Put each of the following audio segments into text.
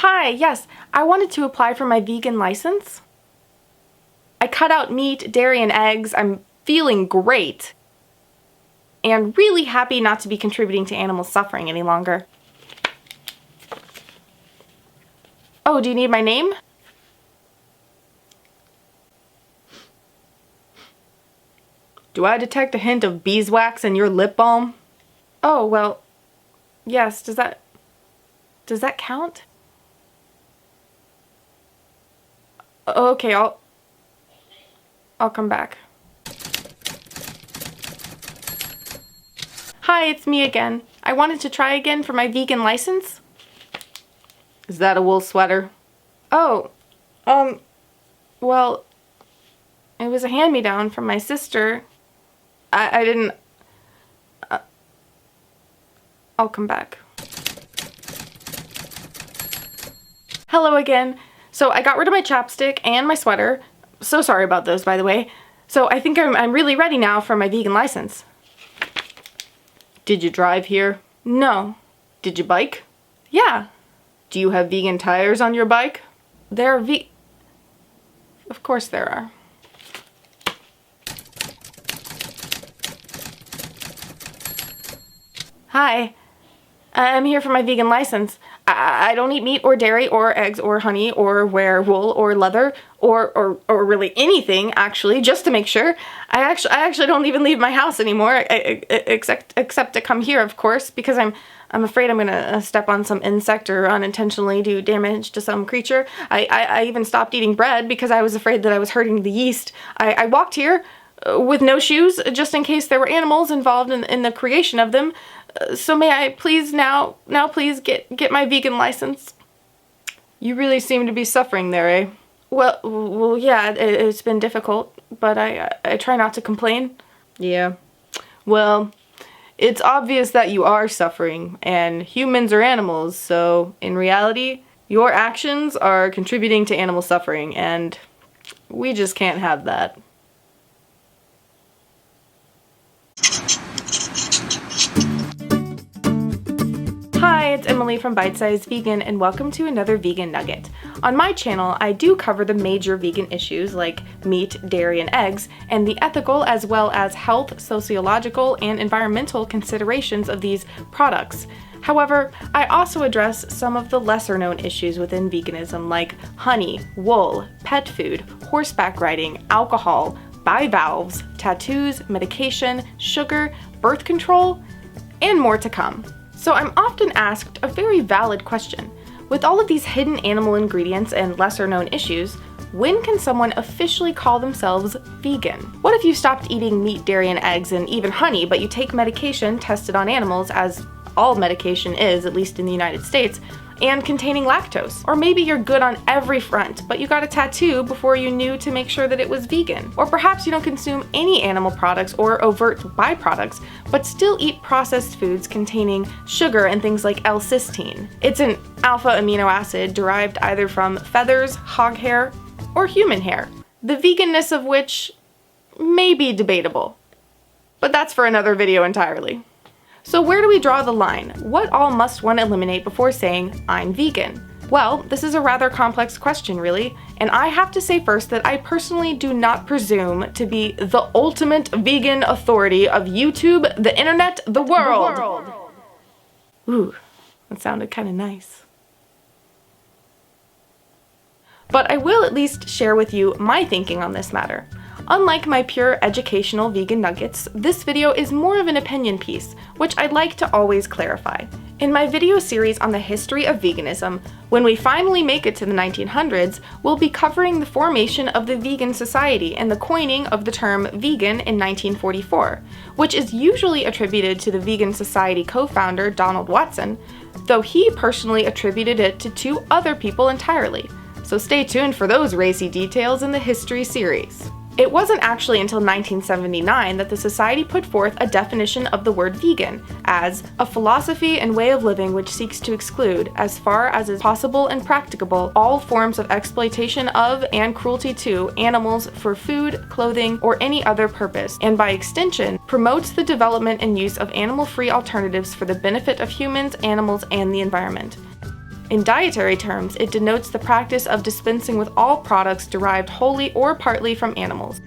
Hi, yes, I wanted to apply for my vegan license. I cut out meat, dairy, and eggs. I'm feeling great. And really happy not to be contributing to animal suffering any longer. Oh, do you need my name? Do I detect a hint of beeswax in your lip balm? Oh, well, yes, does that count? Okay, I'll come back. Hi, it's me again. I wanted to try again for my vegan license. Is that a wool sweater? Oh, well, it was a hand-me-down from my sister. I didn't... I'll come back. Hello again. So I got rid of my chapstick and my sweater. So sorry about those, by the way. So I think I'm really ready now for my vegan license. Did you drive here? No. Did you bike? Yeah. Do you have vegan tires on your bike? There are Of course there are. Hi. I'm here for my vegan license. I don't eat meat or dairy or eggs or honey or wear wool or leather or really anything, actually, just to make sure. I actually don't even leave my house anymore, except to come here, of course, because I'm afraid I'm gonna step on some insect or unintentionally do damage to some creature. I even stopped eating bread because I was afraid that I was hurting the yeast. I walked here with no shoes, just in case there were animals involved in the creation of them. So may I please now please get my vegan license? You really seem to be suffering there, eh? Well, yeah, it's been difficult, but I try not to complain. Yeah. Well, it's obvious that you are suffering, and humans are animals, so in reality, your actions are contributing to animal suffering, and we just can't have that. Hi, it's Emily from BiteSizeVegan, and welcome to another Vegan Nugget. On my channel, I do cover the major vegan issues like meat, dairy, and eggs, and the ethical as well as health, sociological, and environmental considerations of these products. However, I also address some of the lesser-known issues within veganism like honey, wool, pet food, horseback riding, alcohol, bivalves, tattoos, medication, sugar, birth control, and more to come. So I'm often asked a very valid question. With all of these hidden animal ingredients and lesser-known issues, when can someone officially call themselves vegan? What if you stopped eating meat, dairy, and eggs, and even honey, but you take medication tested on animals, as all medication is, at least in the United States, and containing lactose? Or maybe you're good on every front, but you got a tattoo before you knew to make sure that it was vegan. Or perhaps you don't consume any animal products or overt byproducts, but still eat processed foods containing sugar and things like L-cysteine. It's an alpha amino acid derived either from feathers, hog hair, or human hair, the veganness of which may be debatable. But that's for another video entirely. So where do we draw the line? What all must one eliminate before saying, I'm vegan? Well, this is a rather complex question, really, and I have to say first that I personally do not presume to be the ultimate vegan authority of YouTube, the internet, the world. Ooh, that sounded kind of nice. But I will at least share with you my thinking on this matter. Unlike my pure educational vegan nuggets, this video is more of an opinion piece, which I'd like to always clarify. In my video series on the history of veganism, when we finally make it to the 1900s, we'll be covering the formation of the vegan society and the coining of the term vegan in 1944, which is usually attributed to the Vegan Society co-founder Donald Watson, though he personally attributed it to two other people entirely. So stay tuned for those racy details in the history series. It wasn't actually until 1979 that the society put forth a definition of the word vegan as a philosophy and way of living which seeks to exclude, as far as is possible and practicable, all forms of exploitation of and cruelty to animals for food, clothing, or any other purpose, and by extension, promotes the development and use of animal-free alternatives for the benefit of humans, animals, and the environment. In dietary terms, it denotes the practice of dispensing with all products derived wholly or partly from animals.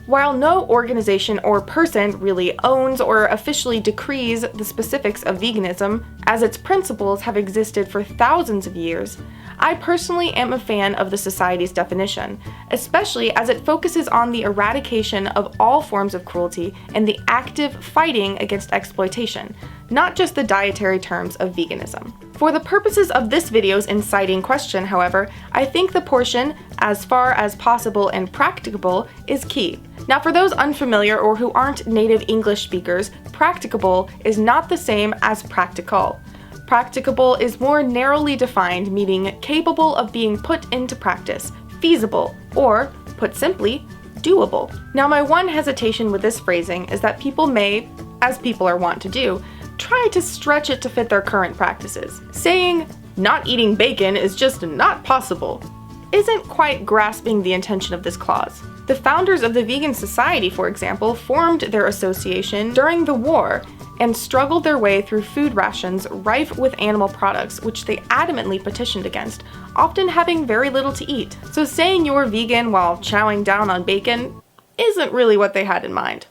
While no organization or person really owns or officially decrees the specifics of veganism, as its principles have existed for thousands of years, I personally am a fan of the Society's definition, especially as it focuses on the eradication of all forms of cruelty and the active fighting against exploitation, not just the dietary terms of veganism. For the purposes of this video's inciting question, however, I think the portion, as far as possible and practicable, is key. Now, for those unfamiliar or who aren't native English speakers, practicable is not the same as practical. Practicable is more narrowly defined, meaning capable of being put into practice, feasible, or, put simply, doable. Now, my one hesitation with this phrasing is that people may, as people are wont to do, try to stretch it to fit their current practices. Saying, not eating bacon is just not possible, isn't quite grasping the intention of this clause. The founders of the Vegan Society, for example, formed their association during the war and struggled their way through food rations rife with animal products, which they adamantly petitioned against, often having very little to eat. So saying you're vegan while chowing down on bacon isn't really what they had in mind.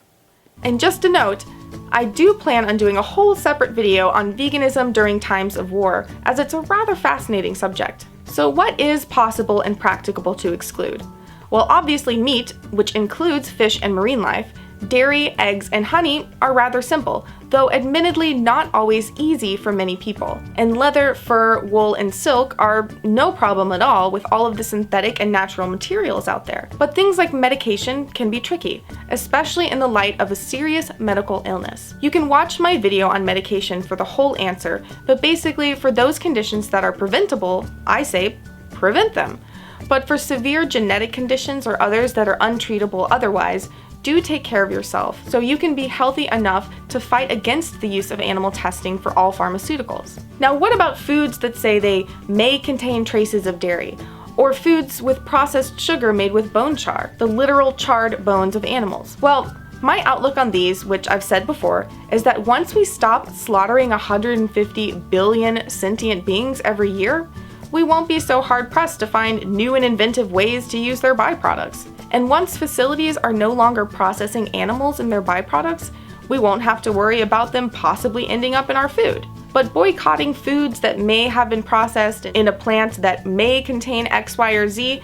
And just a note, I do plan on doing a whole separate video on veganism during times of war, as it's a rather fascinating subject. So what is possible and practicable to exclude? Well, obviously meat, which includes fish and marine life, dairy, eggs, and honey are rather simple, though admittedly not always easy for many people. And leather, fur, wool, and silk are no problem at all with all of the synthetic and natural materials out there. But things like medication can be tricky, especially in the light of a serious medical illness. You can watch my video on medication for the whole answer, but basically for those conditions that are preventable, I say prevent them. But for severe genetic conditions or others that are untreatable otherwise, do take care of yourself so you can be healthy enough to fight against the use of animal testing for all pharmaceuticals. Now, what about foods that say they may contain traces of dairy, or foods with processed sugar made with bone char, the literal charred bones of animals? Well, my outlook on these, which I've said before, is that once we stop slaughtering 150 billion sentient beings every year, we won't be so hard-pressed to find new and inventive ways to use their byproducts. And once facilities are no longer processing animals and their byproducts, we won't have to worry about them possibly ending up in our food. But boycotting foods that may have been processed in a plant that may contain X, Y, or Z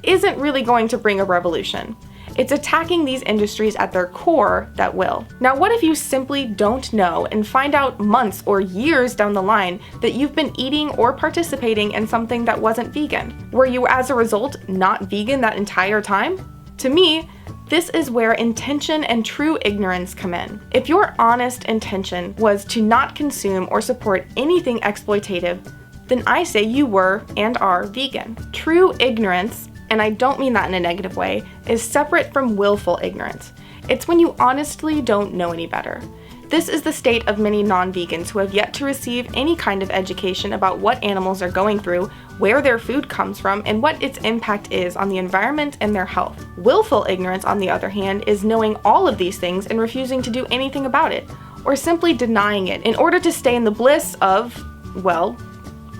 isn't really going to bring a revolution. It's attacking these industries at their core that will. Now, what if you simply don't know and find out months or years down the line that you've been eating or participating in something that wasn't vegan? Were you, as a result, not vegan that entire time? To me, this is where intention and true ignorance come in. If your honest intention was to not consume or support anything exploitative, then I say you were and are vegan. True ignorance, and I don't mean that in a negative way, is separate from willful ignorance. It's when you honestly don't know any better. This is the state of many non-vegans who have yet to receive any kind of education about what animals are going through, where their food comes from, and what its impact is on the environment and their health. Willful ignorance, on the other hand, is knowing all of these things and refusing to do anything about it, or simply denying it in order to stay in the bliss of, well,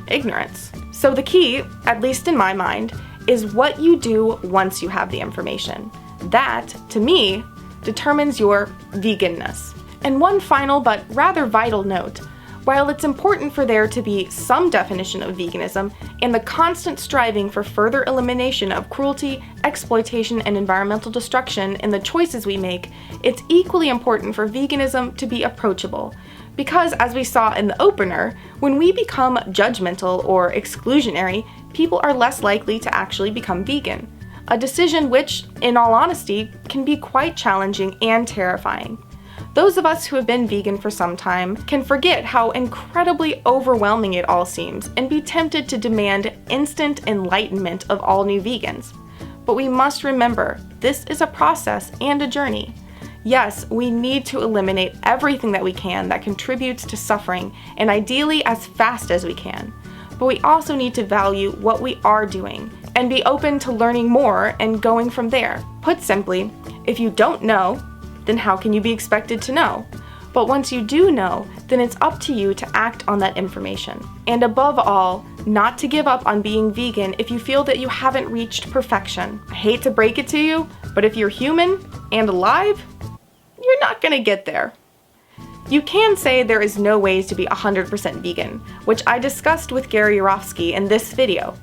ignorance. So the key, at least in my mind, is what you do once you have the information. That, to me, determines your veganness. And one final but rather vital note, while it's important for there to be some definition of veganism and the constant striving for further elimination of cruelty, exploitation, and environmental destruction in the choices we make, it's equally important for veganism to be approachable. Because, as we saw in the opener, when we become judgmental or exclusionary, people are less likely to actually become vegan. A decision which, in all honesty, can be quite challenging and terrifying. Those of us who have been vegan for some time can forget how incredibly overwhelming it all seems and be tempted to demand instant enlightenment of all new vegans. But we must remember, this is a process and a journey. Yes, we need to eliminate everything that we can that contributes to suffering, and ideally as fast as we can. But we also need to value what we are doing and be open to learning more and going from there. Put simply, if you don't know, then how can you be expected to know? But once you do know, then it's up to you to act on that information. And above all, not to give up on being vegan if you feel that you haven't reached perfection. I hate to break it to you, but if you're human and alive, you're not gonna get there. You can say there is no ways to be 100% vegan, which I discussed with Gary Yourofsky in this video.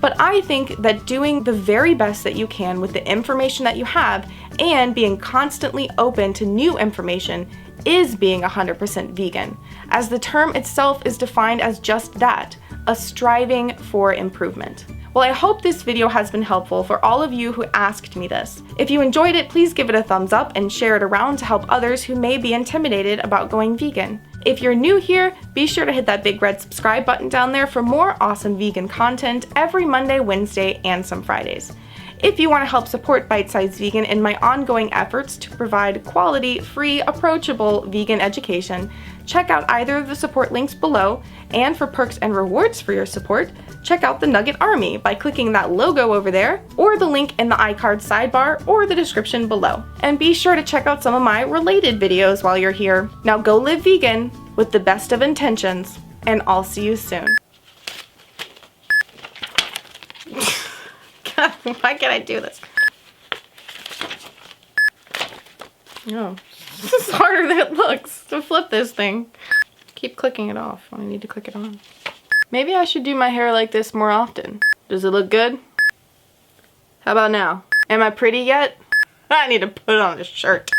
But I think that doing the very best that you can with the information that you have and being constantly open to new information is being 100% vegan, as the term itself is defined as just that, a striving for improvement. Well, I hope this video has been helpful for all of you who asked me this. If you enjoyed it, please give it a thumbs up and share it around to help others who may be intimidated about going vegan. If you're new here, be sure to hit that big red subscribe button down there for more awesome vegan content every Monday, Wednesday, and some Fridays. If you want to help support Bite Size Vegan in my ongoing efforts to provide quality, free, approachable vegan education, check out either of the support links below, and for perks and rewards for your support, check out the Nugget Army by clicking that logo over there, or the link in the iCard sidebar or the description below. And be sure to check out some of my related videos while you're here. Now go live vegan with the best of intentions, and I'll see you soon. God, why can't I do this? No, this is harder than it looks to flip this thing. Keep clicking it off when I need to click it on. Maybe I should do my hair like this more often. Does it look good? How about now? Am I pretty yet? I need to put on a shirt.